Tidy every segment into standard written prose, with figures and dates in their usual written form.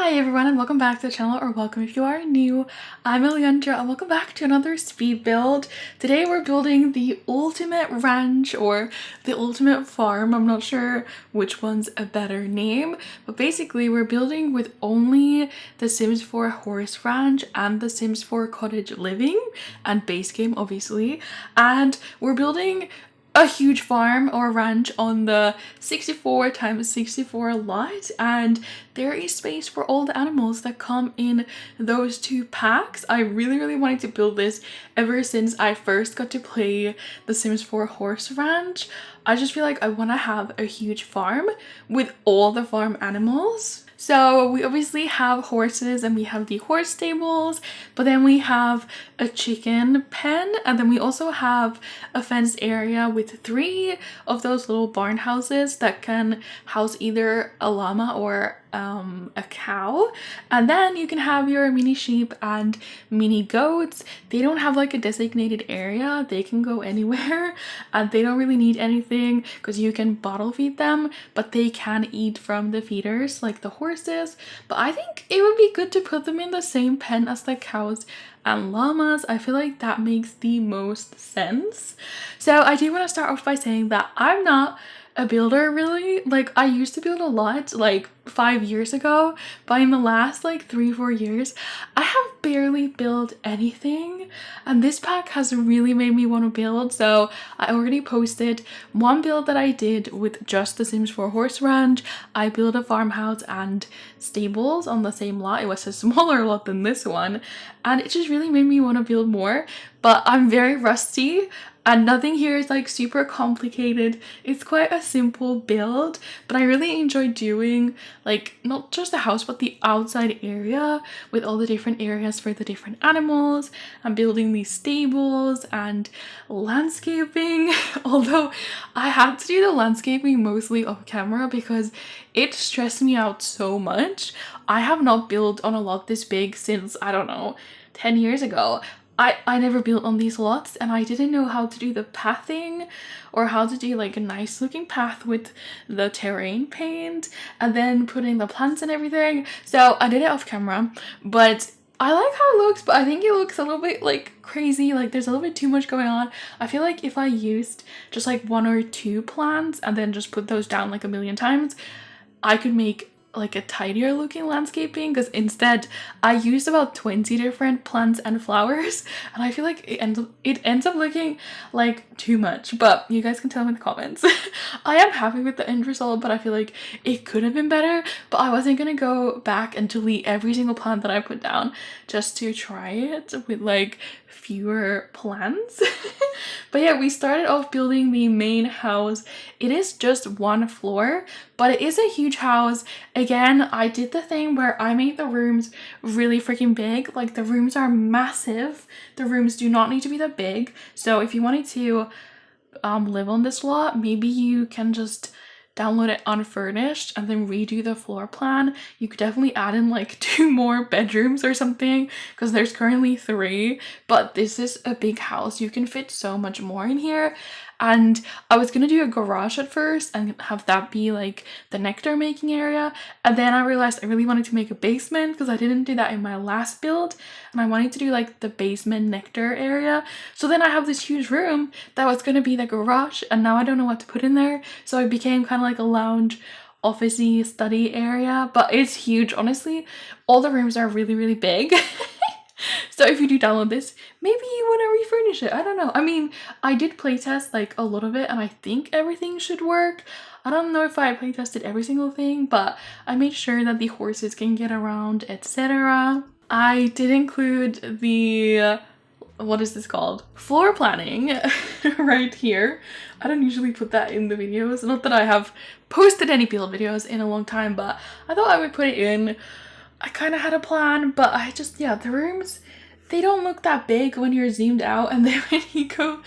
Hi everyone and welcome back to the channel, or welcome if you are new. I'm Elliandra and welcome back to another speed build. Today we're building the ultimate ranch or the ultimate farm. I'm not sure which one's a better name, but basically we're building with only the Sims 4 horse ranch and the Sims 4 cottage living and base game obviously, and we're building a huge farm or ranch on the 64 times 64 lot, and there is space for all the animals that come in those two packs. I really wanted to build this ever since I first got to play the Sims 4 horse ranch. I just feel like I want to have a huge farm with all the farm animals. So we obviously have horses and we have the horse stables, but then we have a chicken pen, and then we also have a fenced area with 3 of those little barn houses that can house either a llama or a cow. And then you can have your mini sheep and mini goats. They don't have like a designated area, they can go anywhere and they don't really need anything because you can bottle feed them, but they can eat from the feeders like the horses. But I think it would be good to put them in the same pen as the cows and llamas. I feel like that makes the most sense. So I do want to start off by saying that I'm not a builder really. Like, I used to build a lot like 5 years ago, but in the last like 3-4 years I have barely built anything, and this pack has really made me want to build. So I already posted one build that I did with just the Sims 4 horse ranch. I built a farmhouse and stables on the same lot. It was a smaller lot than this one, and it just really made me want to build more, but I'm very rusty and nothing here is like super complicated. It's quite a simple build, but I really enjoy doing like not just the house but the outside area with all the different areas for the different animals. I'm building these stables and landscaping, although I had to do the landscaping mostly off camera because it stressed me out so much. I have not built on a lot this big since, I don't know, 10 years ago. I never built on these lots, and I didn't know how to do the pathing or how to do like a nice looking path with the terrain paint and then putting the plants and everything. So I did it off camera, but I like how it looks, but I think it looks a little bit like crazy. Like there's a little bit too much going on. I feel like if I used just like 1 or 2 plants and then just put those down like a million times, I could make like a tidier looking landscaping, because instead I used about 20 different plants and flowers, and I feel like it ends up looking like too much, but you guys can tell me in the comments. I am happy with the end result, but I feel like it could have been better, but I wasn't gonna go back and delete every single plant that I put down just to try it with like fewer plants. But yeah, we started off building the main house. It is just 1 floor, but it is a huge house. Again, I did the thing where I made the rooms really freaking big. Like the rooms are massive. The rooms do not need to be that big. So if you wanted to live on this lot, maybe you can just download it unfurnished and then redo the floor plan. You could definitely add in like 2 more bedrooms or something, because there's currently 3, but this is a big house. You can fit so much more in here. And I was gonna do a garage at first and have that be like the nectar making area, and then I realized I really wanted to make a basement because I didn't do that in my last build, and I wanted to do like the basement nectar area. So then I have this huge room that was gonna be the garage, and now I don't know what to put in there, so it became kind of like a lounge officey study area, but it's huge. Honestly, all the rooms are really big. So if you do download this, maybe you want to refurnish it. I don't know. I mean, I did playtest like a lot of it and I think everything should work. I don't know if I playtested every single thing, but I made sure that the horses can get around, etc. I did include the, what is this called? Floor planning right here. I don't usually put that in the videos. Not that I have posted any build videos in a long time, but I thought I would put it in. I kind of had a plan, but I just, yeah, the rooms, they don't look that big when you're zoomed out, and then when you go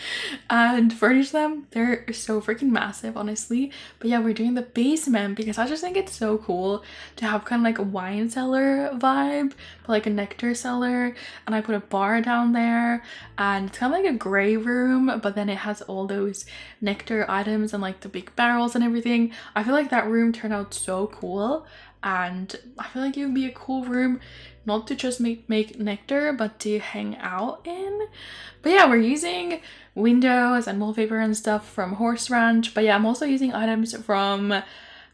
and furnish them, they're so freaking massive, honestly. But yeah, we're doing the basement because I just think it's so cool to have kind of like a wine cellar vibe, but like a nectar cellar. And I put a bar down there, and it's kind of like a gray room, but then it has all those nectar items and like the big barrels and everything. I feel like that room turned out so cool. and I feel like it would be a cool room not to just make nectar but to hang out in. But yeah, we're using windows and wallpaper and stuff from Horse Ranch, but yeah, I'm also using items from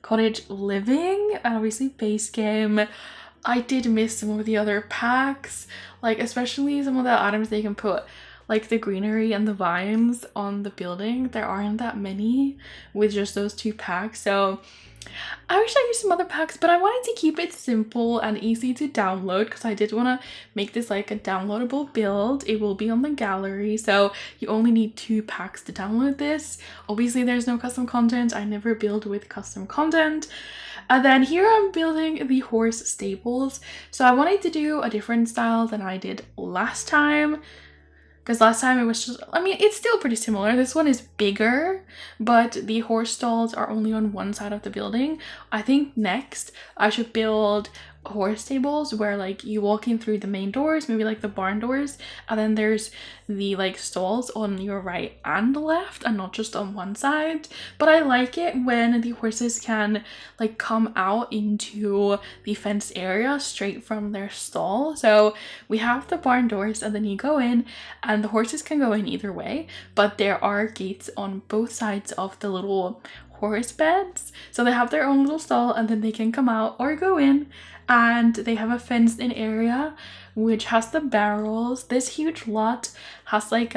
Cottage Living and obviously base game. I did miss some of the other packs, like especially some of the items that you can put, like the greenery and the vines on the building. There aren't that many with just those 2 packs, so I wish I used some other packs, but I wanted to keep it simple and easy to download because I did want to make this like a downloadable build. It will be on the gallery, so you only need 2 packs to download this. Obviously there's no custom content. I never build with custom content. And then here I'm building the horse stables. So I wanted to do a different style than I did last time, because last time it was just, I mean, it's still pretty similar. This one is bigger, but the horse stalls are only on one side of the building. I think next I should build horse stables where like you walk in through the main doors, maybe like the barn doors, and then there's the like stalls on your right and left and not just on one side. But I like it when the horses can like come out into the fenced area straight from their stall. So we have the barn doors and then you go in and the horses can go in either way, but there are gates on both sides of the little horse beds, so they have their own little stall and then they can come out or go in, and they have a fenced in area which has the barrels. This huge lot has like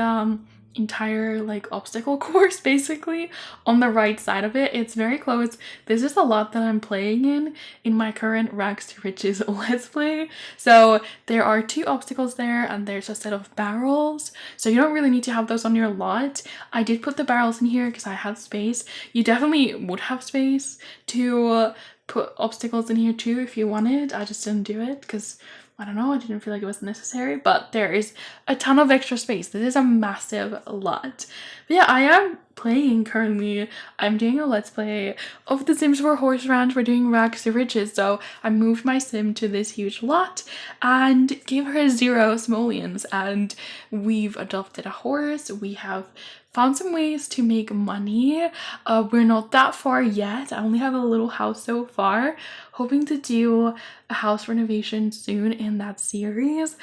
entire like obstacle course basically on the right side of it. It's very close. This is a lot that I'm playing in my current Rags to Riches let's play. So there are 2 obstacles there and there's a set of barrels, so you don't really need to have those on your lot. I did put the barrels in here because I had space. You definitely would have space to put obstacles in here too if you wanted. I just didn't do it because I don't know, I didn't feel like it was necessary, but there is a ton of extra space. This is a massive lot. But yeah, I am playing currently. I'm doing a let's play of The Sims 4 Horse Ranch. We're doing Rags to Riches, so I moved my sim to this huge lot and gave her 0 simoleons, and we've adopted a horse. We have found some ways to make money. We're not that far yet. I only have a little house so far. Hoping to do a house renovation soon in that series.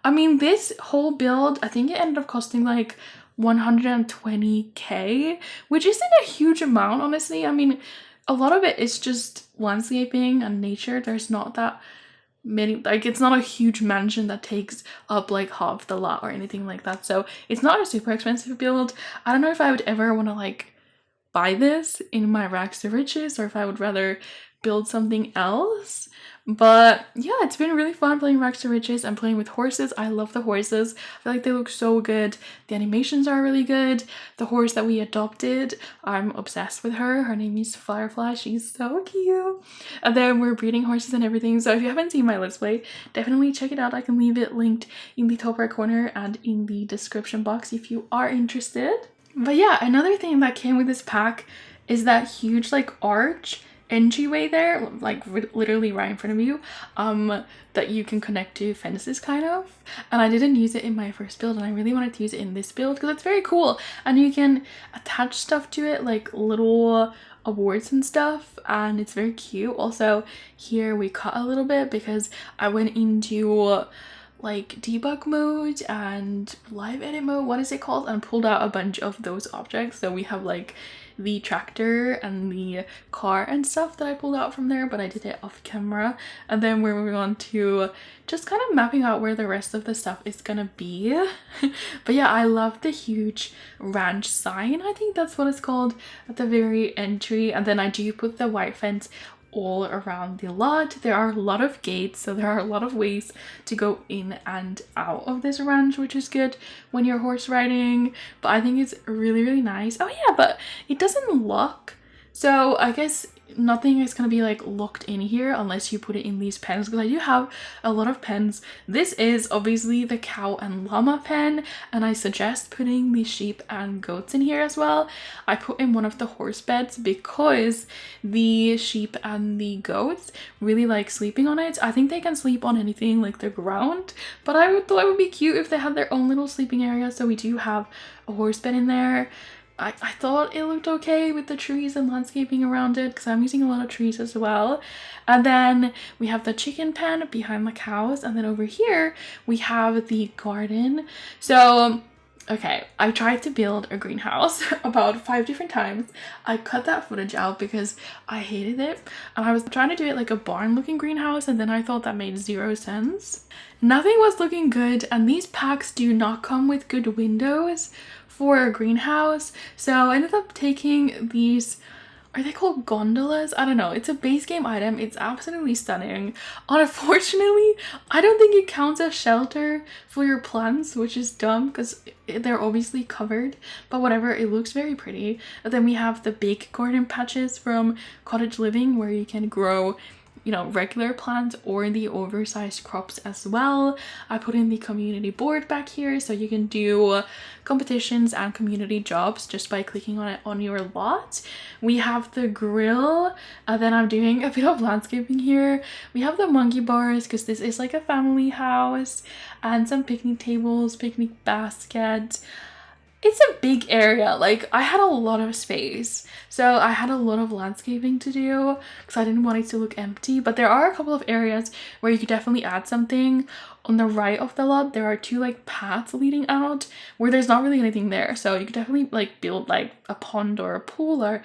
I mean, this whole build, I think it ended up costing like 120k, which isn't a huge amount, honestly. I mean, a lot of it is just landscaping and nature. There's not that many, like it's not a huge mansion that takes up like half the lot or anything like that, so it's not a super expensive build. I don't know if I would ever want to like buy this in my Rags to Riches or if I would rather build something else. But yeah, it's been really fun playing Rags to Riches and playing with horses. I love the horses. I feel like they look so good. The animations are really good. The horse that we adopted, I'm obsessed with her. Her name is Firefly. She's so cute. And then we're breeding horses and everything. So if you haven't seen my Let's Play, definitely check it out. I can leave it linked in the top right corner and in the description box if you are interested. But yeah, another thing that came with this pack is that huge like arch entryway there, like literally right in front of you, that you can connect to fences kind of. And I didn't use it in my first build and I really wanted to use it in this build because it's very cool and you can attach stuff to it, like little awards and stuff, and it's very cute. Also here we cut a little bit because I went into like debug mode and live edit mode, what is it called, and pulled out a bunch of those objects. So we have like the tractor and the car and stuff that I pulled out from there, but I did it off camera. And then we're moving on to just kind of mapping out where the rest of the stuff is gonna be. But yeah, I love the huge ranch sign, I think that's what it's called, at the very entry. And then I do put the white fence all around the lot. There are a lot of gates, so there are a lot of ways to go in and out of this ranch, which is good when you're horse riding. But I think it's really, really nice. Oh yeah, but it doesn't lock, so I guess nothing is gonna be like locked in here unless you put it in these pens, because I do have a lot of pens. This is obviously the cow and llama pen, and I suggest putting the sheep and goats in here as well. I put in one of the horse beds because the sheep and the goats really like sleeping on it. I think they can sleep on anything like the ground, but I thought it would be cute if they had their own little sleeping area, so we do have a horse bed in there. I thought it looked okay with the trees and landscaping around it, because I'm using a lot of trees as well. And then we have the chicken pen behind the cows, and then over here we have the garden. So okay, I tried to build a greenhouse about 5 different times. I cut that footage out because I hated it. And I was trying to do it like a barn looking greenhouse, and then I thought that made zero sense. Nothing was looking good, and these packs do not come with good windows for a greenhouse. So I ended up taking these, are they called gondolas? I don't know. It's a base game item. It's absolutely stunning. Unfortunately, I don't think it counts as shelter for your plants, which is dumb because they're obviously covered, but whatever, it looks very pretty. And then we have the big garden patches from Cottage Living where you can grow, you know, regular plants or the oversized crops as well. I put in the community board back here so you can do competitions and community jobs just by clicking on it on your lot. We have the grill, and then I'm doing a bit of landscaping here. We have the monkey bars because this is like a family house, and some picnic tables, picnic baskets. It's a big area. Like, I had a lot of space, so I had a lot of landscaping to do because I didn't want it to look empty. But there are a couple of areas where you could definitely add something. On the right of the lot there are 2 like paths leading out where there's not really anything there, so you could definitely like build like a pond or a pool or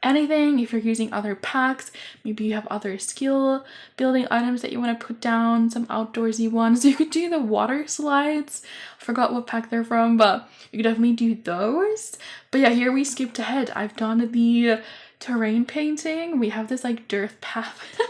anything. If you're using other packs, maybe you have other skill building items that you want to put down, some outdoorsy ones. You could do the water slides. I forgot what pack they're from, but you could definitely do those. But yeah, here we skipped ahead. I've done the terrain painting. We have this like dirt path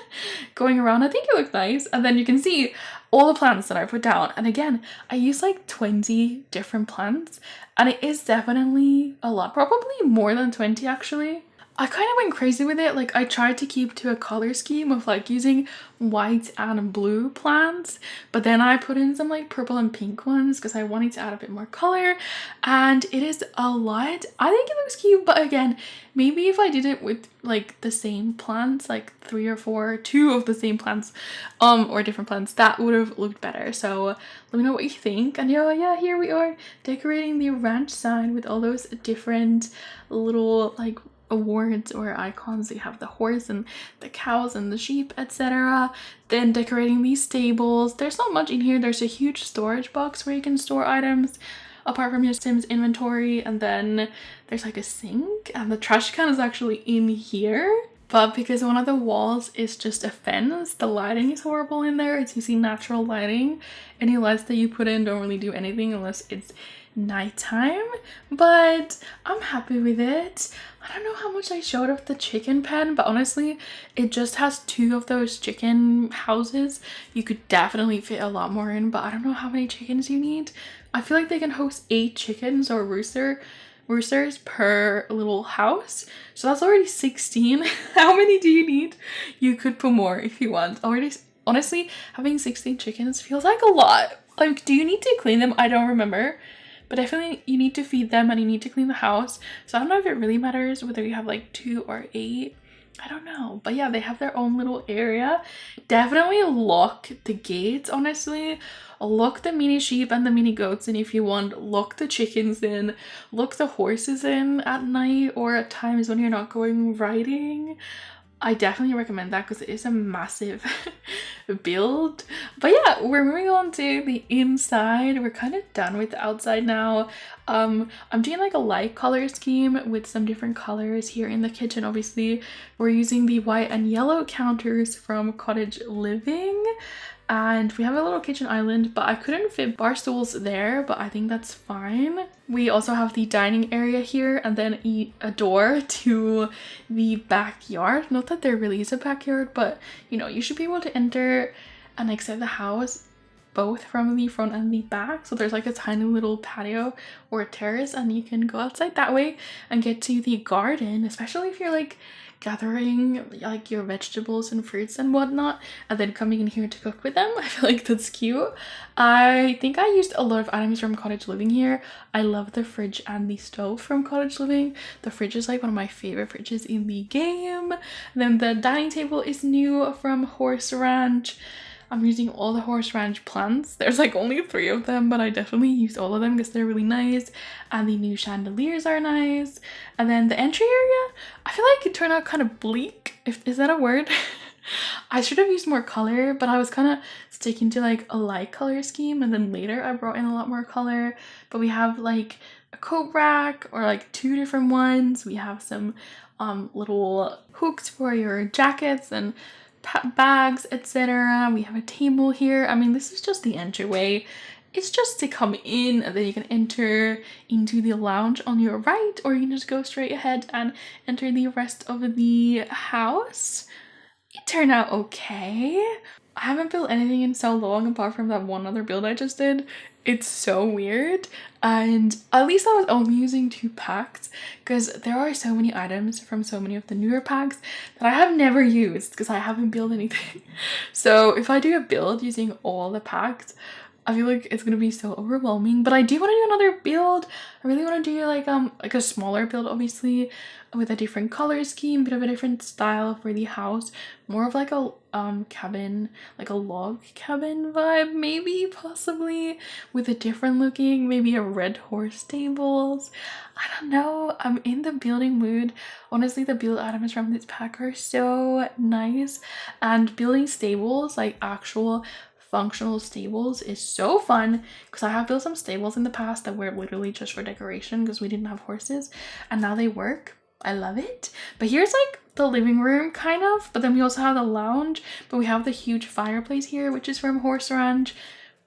going around. I think it looked nice. And then you can see all the plants that I put down. And again, I used like 20 different plants, and it is definitely a lot, probably more than 20 actually. I kind of went crazy with it. Like, I tried to keep to a color scheme of like using white and blue plants, but then I put in some like purple and pink ones because I wanted to add a bit more color, and it is a lot. I think it looks cute, but again, maybe if I did it with like the same plants, like 3 or 4, 2 of the same plants, or different plants, that would have looked better. So let me know what you think. And yeah, here we are decorating the ranch sign with all those different little like awards or icons. You have the horse and the cows and the sheep, etc. Then decorating these stables. There's not much in here. There's a huge storage box where you can store items apart from your Sims inventory, and then there's like a sink, and the trash can is actually in here. But because one of the walls is just a fence, the lighting is horrible in there. It's using natural lighting. Any lights that you put in don't really do anything unless it's nighttime, but I'm happy with it. I don't know how much I showed of the chicken pen, but honestly, it just has 2 of those chicken houses. You could definitely fit a lot more in, but I don't know how many chickens you need. I feel like they can host 8 chickens or roosters per little house, so that's already 16. How many do you need? You could put more if you want. Already, honestly, having 16 chickens feels like a lot. Like, do you need to clean them? I don't remember. But definitely you need to feed them and you need to clean the house. So I don't know if it really matters whether you have like 2 or 8. I don't know. But yeah, they have their own little area. Definitely lock the gates, honestly. Lock the mini sheep and the mini goats in if you want. Lock the chickens in. Lock the horses in at night or at times when you're not going riding. I definitely recommend that because it is a massive build. But yeah, we're moving on to the inside. We're kind of done with the outside now. I'm doing like a light color scheme with some different colors here in the kitchen. Obviously, we're using the white and yellow counters from Cottage Living. And we have a little kitchen island, but I couldn't fit bar stools there, but I think that's fine. We also have the dining area here, and then a door to the backyard. Not that there really is a backyard, but you know, you should be able to enter and exit the house both from the front and the back. So there's like a tiny little patio or a terrace, and you can go outside that way and get to the garden, especially if you're like gathering like your vegetables and fruits and whatnot and then coming in here to cook with them. I feel like that's cute. I think I used a lot of items from Cottage Living here. I love the fridge and the stove from Cottage Living. The fridge is like one of my favorite fridges in the game. Then the dining table is new from Horse Ranch. I'm using all the Horse Ranch plants. There's like only 3 of them, but I definitely use all of them because they're really nice. And the new chandeliers are nice. And then the entry area, I feel like it turned out kind of bleak. Is that a word? I should have used more color, but I was kind of sticking to like a light color scheme, and then later I brought in a lot more color. But we have like a coat rack, or like 2 different ones. We have some little hooks for your jackets and bags, etc. We have a table here. I mean, this is just the entryway. It's just to come in, and then you can enter into the lounge on your right, or you can just go straight ahead and enter the rest of the house. It turned out okay. I haven't built anything in so long apart from that one other build I just did. It's so weird, and at least I was only using 2 packs because there are so many items from so many of the newer packs that I have never used because I haven't built anything. So if I do a build using all the packs, I feel like it's gonna be so overwhelming. But I do want to do another build. I really want to do like a smaller build, obviously, with a different color scheme, bit of a different style for the house, more of like a cabin, like a log cabin vibe, maybe, possibly, with a different looking, maybe a red horse stables. I don't know, I'm in the building mood. Honestly, the build items from this pack are so nice, and building stables, like actual functional stables, is so fun because I have built some stables in the past that were literally just for decoration because we didn't have horses, and now they work. I love it. But here's like the living room kind of, but then we also have the lounge, but we have the huge fireplace here, which is from Horse Ranch.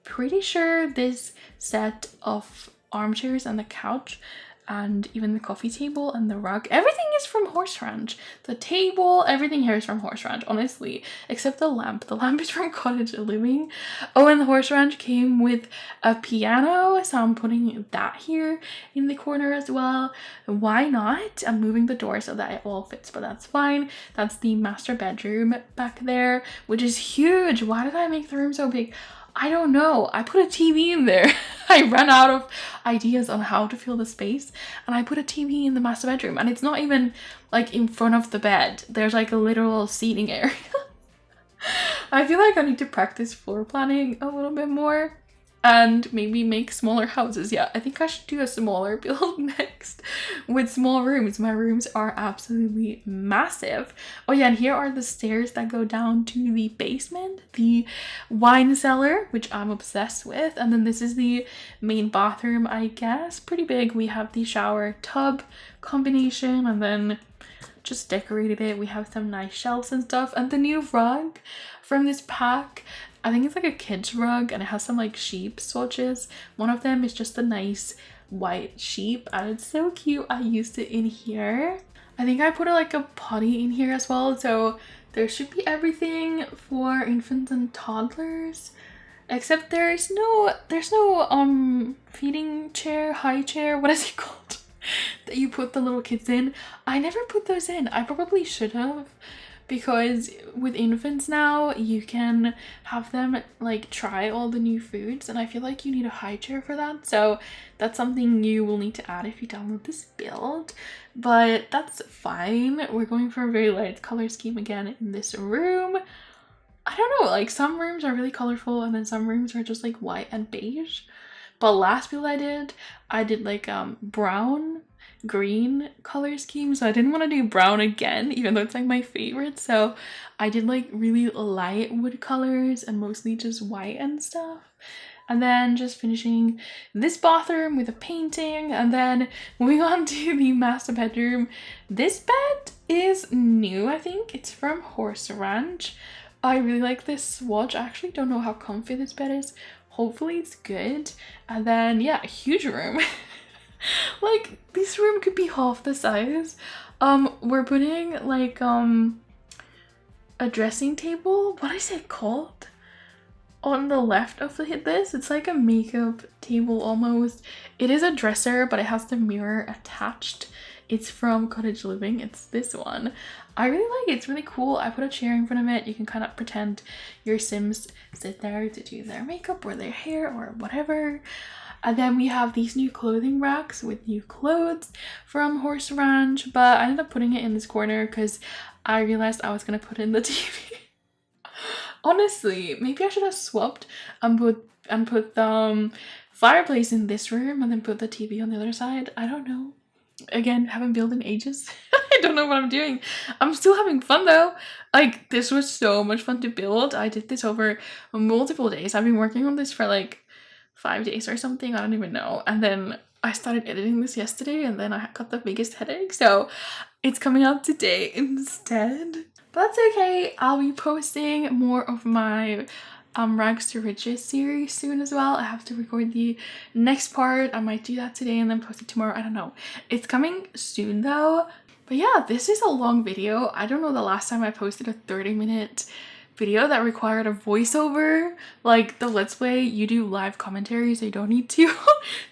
Pretty sure this set of armchairs and the couch and even the coffee table and the rug, everything is from Horse Ranch. The table, everything here is from Horse Ranch, honestly, except the lamp. The lamp is from Cottage Living. Oh, and the Horse Ranch came with a piano, so I'm putting that here in the corner as well. Why not? I'm moving the door so that it all fits, but that's fine. That's the master bedroom back there, which is huge. Why did I make the room so big? I don't know. I put a TV in there. I ran out of ideas on how to fill the space, and I put a TV in the master bedroom, and it's not even like in front of the bed. There's like a literal seating area. I feel like I need to practice floor planning a little bit more and maybe make smaller houses. Yeah, I think I should do a smaller build next with small rooms. My rooms are absolutely massive. Oh yeah, and here are the stairs that go down to the basement, the wine cellar, which I'm obsessed with. And then this is the main bathroom, I guess. Pretty big. We have the shower tub combination, and then just decorated it. We have some nice shelves and stuff, and the new rug from this pack, I think it's like a kid's rug, and it has some like sheep swatches. One of them is just a nice white sheep, and it's so cute. I used it in here. I think I put like a potty in here as well, so there should be everything for infants and toddlers, except there's no feeding chair, high chair, what is it called, that you put the little kids in. I never put those in. I probably should have, because with infants now you can have them like try all the new foods, and I feel like you need a high chair for that, so that's something you will need to add if you download this build. But that's fine. We're going for a very light color scheme again in this room. I don't know, like some rooms are really colorful and then some rooms are just like white and beige. But last build I did like brown green color scheme, so I didn't want to do brown again, even though it's like my favorite. So I did like really light wood colors and mostly just white and stuff. And then just finishing this bathroom with a painting, and then moving on to the master bedroom. This bed is new. I think it's from Horse Ranch. I really like this swatch. I actually don't know how comfy this bed is. Hopefully it's good. And then yeah, a huge room. Like this room could be half the size. We're putting like a dressing table, what is it called, on the left of this. It's like a makeup table almost. It is a dresser, but it has the mirror attached. It's from Cottage Living. It's this one. I really like it. It's really cool. I put a chair in front of it. You can kind of pretend your Sims sit there to do their makeup or their hair or whatever. And then we have these new clothing racks with new clothes from Horse Ranch, but I ended up putting it in this corner because I realized I was going to put in the TV Honestly, maybe I should have swapped and put the fireplace in this room and then put the TV on the other side. I don't know. Again, haven't built in ages. I don't know what I'm doing. I'm still having fun though. Like, this was so much fun to build. I did this over multiple days. I've been working on this for like 5 days or something. I don't even know. And then I started editing this yesterday and then I got the biggest headache. So it's coming out today instead. But that's okay. I'll be posting more of my rags to riches series soon as well. I have to record the next part. I might do that today and then post it tomorrow. I don't know. It's coming soon though. But yeah, this is a long video. I don't know the last time I posted a 30-minute video that required a voiceover. Like the Let's Play, you do live commentary, so you don't need to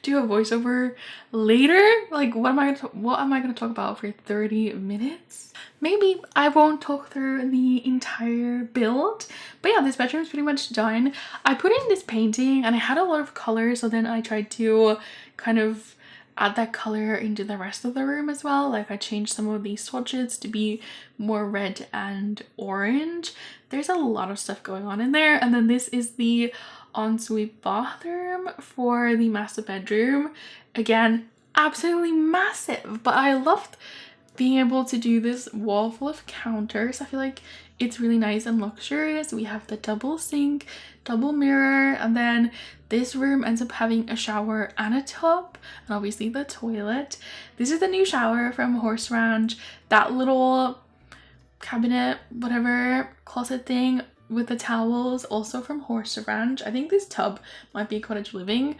do a voiceover later. Like what am I gonna talk about for 30 minutes? Maybe I won't talk through the entire build, but yeah, this bedroom is pretty much done. I put in this painting and I had a lot of color, so then I tried to kind of add that color into the rest of the room as well. Like I changed some of these swatches to be more red and orange. There's a lot of stuff going on in there. And then this is the ensuite bathroom for the master bedroom. Again, absolutely massive, but I loved being able to do this wall full of counters. I feel like it's really nice and luxurious. We have the double sink, double mirror, and then this room ends up having a shower and a tub, and obviously the toilet. This is the new shower from Horse Ranch. That little cabinet, whatever, closet thing with the towels, also from Horse Ranch. I think this tub might be cottage living.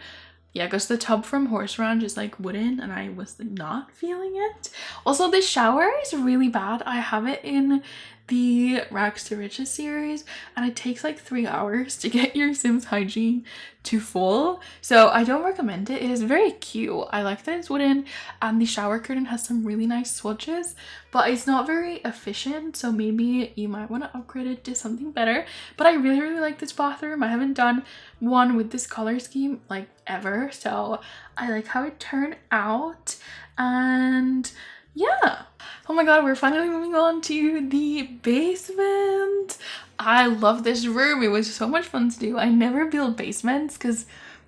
Yeah, because the tub from Horse Ranch is like wooden and I was not feeling it. Also, this shower is really bad. I have it in the Rags to Riches series and it takes like 3 hours to get your Sims hygiene to full. So I don't recommend it. It is very cute. I like that it's wooden and the shower curtain has some really nice swatches, but it's not very efficient. So maybe you might want to upgrade it to something better. But I really, really like this bathroom. I haven't done one with this color scheme like ever. So I like how it turned out. And yeah. Oh my god, we're finally moving on to the basement. I love this room. It was so much fun to do. I never build basements because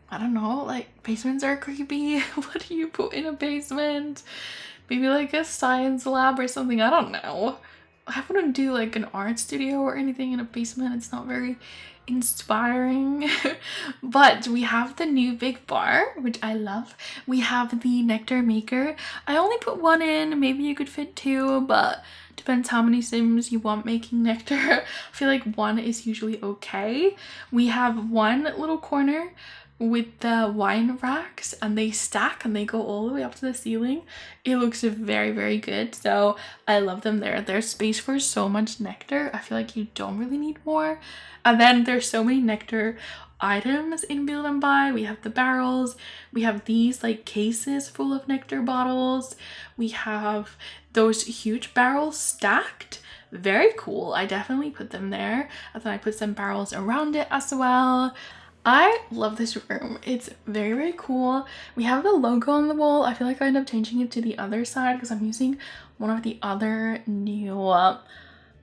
I don't know, like basements are creepy. What do you put in a basement? Maybe like a science lab or something. I don't know. I wouldn't do like an art studio or anything in a basement. It's not very inspiring. But we have the new big bar, which I love. We have the nectar maker. I only put one in. Maybe you could fit two, but depends how many Sims you want making nectar. I feel like one is usually okay. We have one little corner with the wine racks and they stack and they go all the way up to the ceiling. It looks very, very good. So I love them there. There's space for so much nectar. I feel like you don't really need more. And then there's so many nectar items in Build and Buy. We have the barrels. We have these like cases full of nectar bottles. We have those huge barrels stacked. Very cool. I definitely put them there. And then I put some barrels around it as well. I love this room. It's very, very cool. We have the logo on the wall. I feel like I end up changing it to the other side because I'm using one of the other new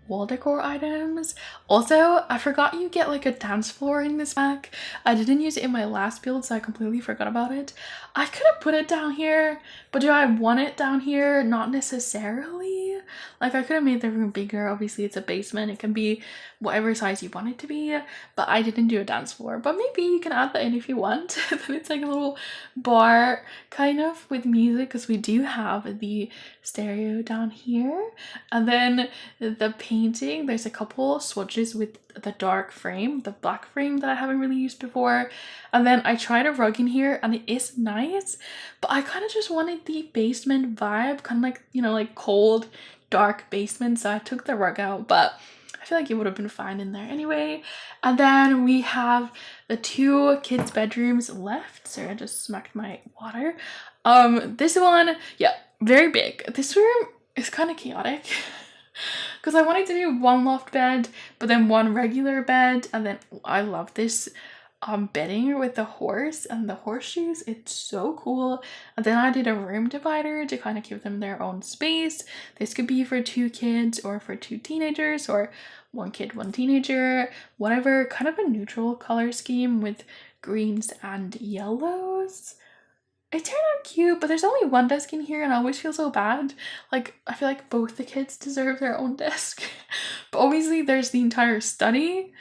wall decor items. Also, I forgot you get like a dance floor in this pack. I didn't use it in my last build, so I completely forgot about it. I could have put it down here, but do I want it down here? Not necessarily. Like I could have made the room bigger. Obviously it's a basement. It can be whatever size you want it to be, but I didn't do a dance floor. But maybe you can add that in if you want. Then it's like a little bar kind of with music because we do have the stereo down here. And then the painting, there's a couple swatches with the dark frame, the black frame that I haven't really used before. And then I tried a rug in here and it is nice, but I kind of just wanted the basement vibe, kind of like, you know, like cold, dark basement. So I took the rug out, but I feel like it would have been fine in there anyway. And then we have the two kids' bedrooms left. Sorry, I just smacked my water. This one, yeah, very big. This room is kind of chaotic because I wanted to do one loft bed, but then one regular bed. And then I love this bedding with the horse and the horseshoes. It's so cool. And then I did a room divider to kind of give them their own space. This could be for 2 kids or for 2 teenagers, or 1 kid, 1 teenager, whatever. Kind of a neutral color scheme with greens and yellows. It turned out cute, but there's only 1 desk in here and I always feel so bad. Like, I feel like both the kids deserve their own desk. But obviously there's the entire study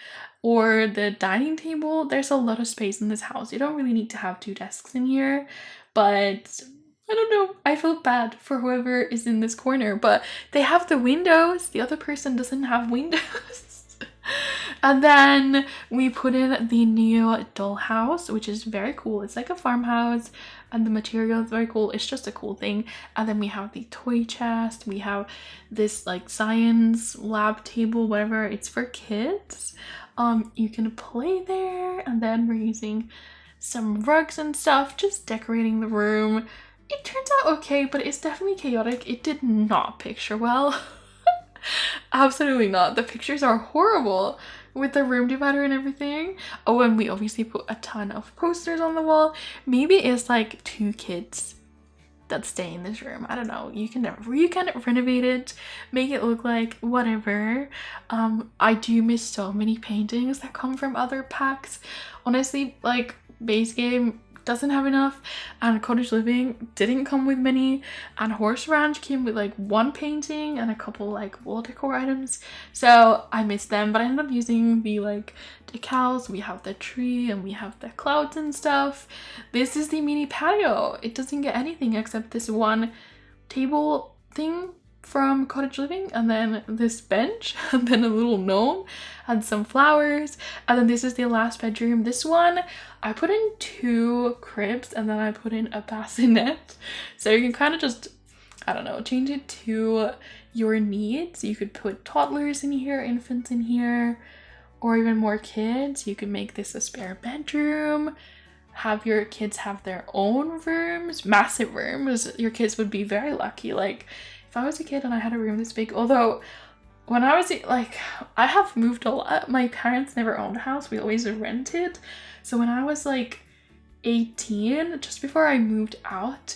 or the dining table. There's a lot of space in this house. You don't really need to have 2 desks in here, but I don't know. I feel bad for whoever is in this corner, but they have the windows. The other person doesn't have windows. And then we put in the new dollhouse, which is very cool. It's like a farmhouse and the material is very cool. It's just a cool thing. And then we have the toy chest. We have this like science lab table, whatever. It's for kids. You can play there. And then we're using some rugs and stuff, just decorating the room. It turns out okay, but it's definitely chaotic. It did not picture well. Absolutely not. The pictures are horrible with the room divider and everything. Oh, and we obviously put a ton of posters on the wall. Maybe it's like 2 kids that stay in this room. I don't know. You can renovate it, make it look like whatever. I do miss so many paintings that come from other packs. Honestly, like base game doesn't have enough, and cottage living didn't come with many, and horse ranch came with like 1 painting and a couple like wall decor items, so I missed them. But I ended up using the like decals. We have the tree and we have the clouds and stuff. This is the mini patio. It doesn't get anything except this 1 table thing from cottage living, and then this bench, and then a little gnome and some flowers. And then this is the last bedroom. This one I put in 2 cribs and then I put in a bassinet, so you can kind of just, I don't know, change it to your needs. You could put toddlers in here, infants in here, or even more kids. You could make this a spare bedroom, have your kids have their own rooms, massive rooms. Your kids would be very lucky. Like if I was a kid and I had a room this big, although when I was like, I have moved a lot. My parents never owned a house. We always rented. So when I was like 18, just before I moved out,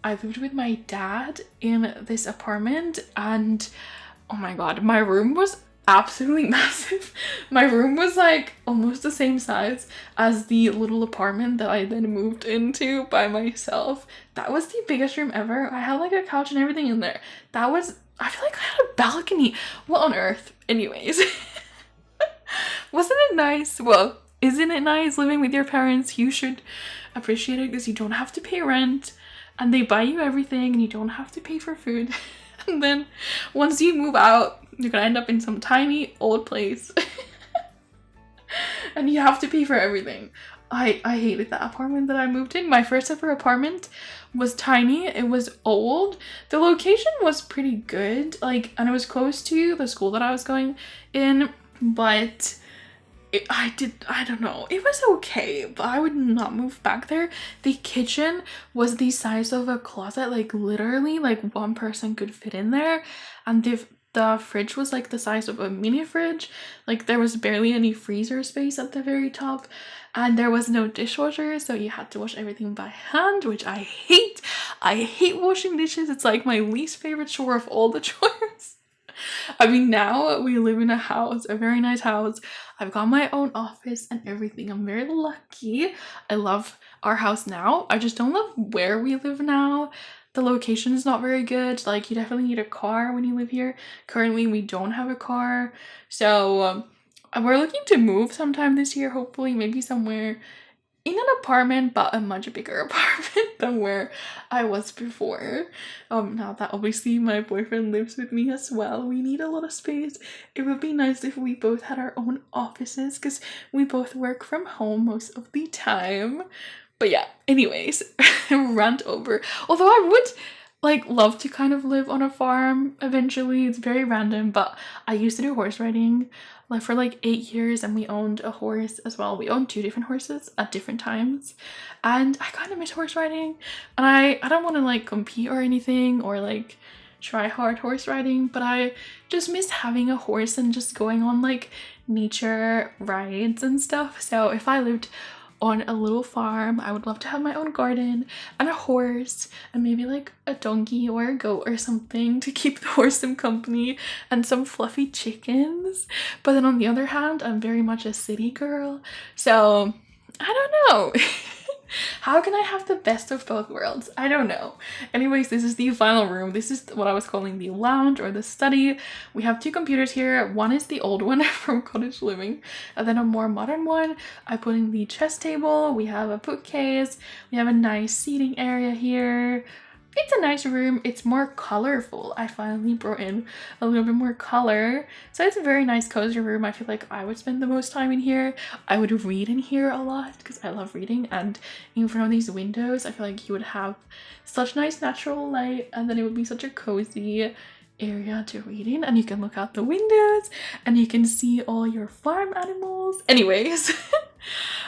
I lived with my dad in this apartment, and oh my god, my room was absolutely massive. My room was like almost the same size as the little apartment that I then moved into by myself. That was the biggest room ever. I had like a couch and everything in there. That was, I feel like I had a balcony. What on earth? Anyways. Wasn't it nice? Well, isn't it nice living with your parents? You should appreciate it because you don't have to pay rent and they buy you everything and you don't have to pay for food. And then once you move out, you're gonna end up in some tiny old place and you have to pay for everything. I hated that apartment that I moved in. My first ever apartment was tiny. It was old. The location was pretty good, like, and it was close to the school that I was going in, but I don't know, it was okay, but I would not move back there. The kitchen was the size of a closet, like literally like 1 person could fit in there, and the fridge was like the size of a mini fridge. Like there was barely any freezer space at the very top, and there was no dishwasher, so you had to wash everything by hand, which I hate. I hate washing dishes. It's like my least favorite chore of all the chores. I mean, now we live in a house, a very nice house. I've got my own office and everything. I'm very lucky. I love our house now. I just don't love where we live now. The location is not very good. Like, you definitely need a car when you live here. Currently, we don't have a car. So, we're looking to move sometime this year, hopefully, maybe somewhere in an apartment, but a much bigger apartment than where I was before. Now that obviously my boyfriend lives with me as well, we need a lot of space. It would be nice if we both had our own offices because we both work from home most of the time. But yeah, anyways, rant over. Although I would like love to kind of live on a farm eventually. It's very random, but I used to do horse riding like for like 8 years, and we owned a horse as well. We owned 2 different horses at different times, and I kind of miss horse riding. And I don't want to like compete or anything or like try hard horse riding, but I just miss having a horse and just going on like nature rides and stuff. So if I lived on a little farm, I would love to have my own garden and a horse and maybe like a donkey or a goat or something to keep the horse some company, and some fluffy chickens. But then on the other hand, I'm very much a city girl, so I don't know. How can I have the best of both worlds? I don't know. Anyways, this is the final room. This is what I was calling the lounge or the study. We have two computers here. One is the old one from cottage living, and then a more modern one. I put in the chess table. We have a bookcase. We have a nice seating area here. It's a nice room. It's more colorful. I finally brought in a little bit more color. So it's a very nice cozy room. I feel like I would spend the most time in here. I would read in here a lot because I love reading, and in front of these windows I feel like you would have such nice natural light, and then it would be such a cozy area to read in, and you can look out the windows and you can see all your farm animals. Anyways,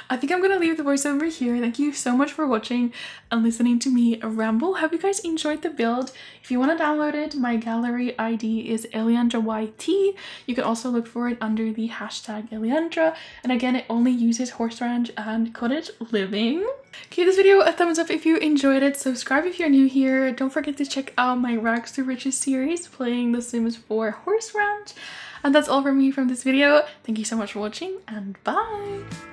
I think I'm gonna leave the voiceover here. Thank you so much for watching and listening to me ramble. Hope you guys enjoyed the build. If you want to download it, my gallery ID is ElliandraYT. You can also look for it under the hashtag Elliandra, and again, it only uses horse ranch and cottage living. Give this video a thumbs up if you enjoyed it. Subscribe if you're new here. Don't forget to check out my Rags to Riches series playing The Sims 4 Horse Ranch. And that's all from me from this video. Thank you so much for watching, and bye!